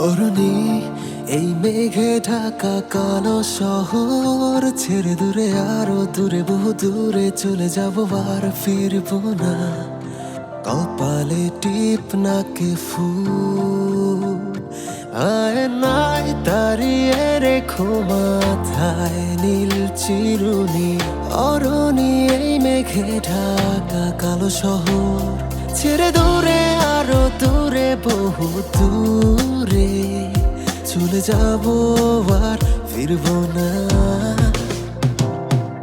অরুণী, এই মেঘে ঢাকা কালো শহর ছেড়ে দূরে, আরো দূরে, বহু দূরে চলে যাব, আর ফিরবো না। কপালে টিপ, নাকে ফুল, আয় নাই দাঁড়িয়ে রেখো মাথায় নীল চিরুনি। অরুণী, এই মেঘে ঢাকা কালো শহর ছেড়ে দূরে, আরো দূরে, বহু দূরে চলে যাব, আর ফিরবো না।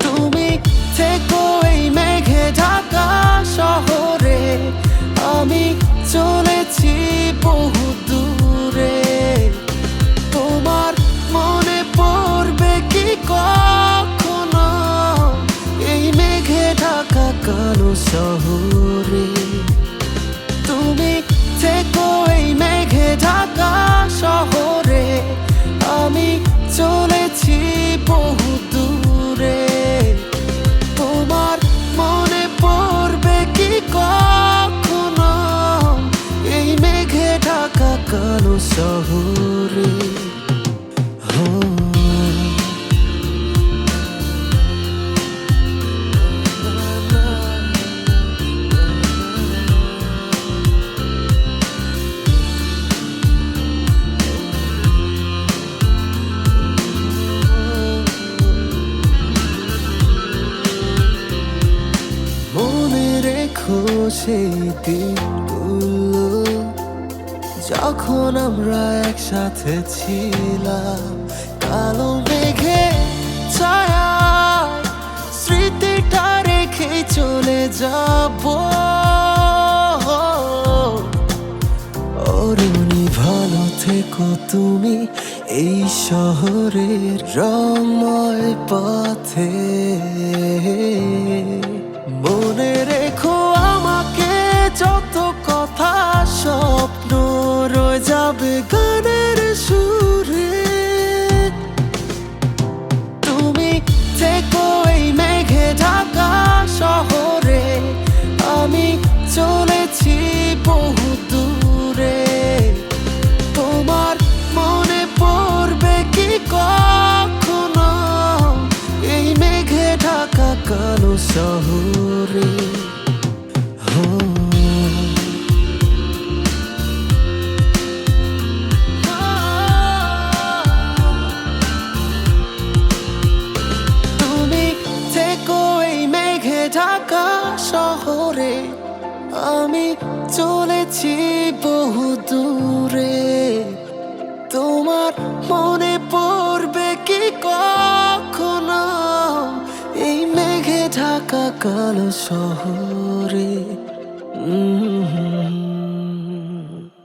তুমি থেকো এই মেঘে ঢাকা শহরে, আমি চলেছি বহু দূরে। তোমার মনে পড়বে কি কখনো এই মেঘে ঢাকা কালো শহরে? তুমি থেকো এই মেঘে ঢাকা শহরে, আমি চলেছি বহু দূরে। তোমার মনে পড়বে কি কখনো এই মেঘে ঢাকা কালো শহরে? মনে রেখো সেই দিনগুলো যখন আমরা একসাথে ছিলাম, কালো মেঘে ছায়া স্মৃতিটা রেখে চলে যাব। অরুণী, ভালো থেকো তুমি এই শহরের রঙময় পথে। মনে রেখো আমাকে, যত কথা স্বপ্ন রয়ে যাবে গানের সুরে। তুমি থেকো এই মেঘে ঢাকা শহরে, আমি চলেছি বহু দূরে। তোমার মনে পড়বে কি কখনো এই মেঘে ঢাকা কালো শহরে? তুমি থেকো এই মেঘে ঢাকা শহরে, আমি চলেছি বহু দূরে। তোমার মনে পড়বে কি কখনো এই মেঘে ঢাকা কালো শহরে?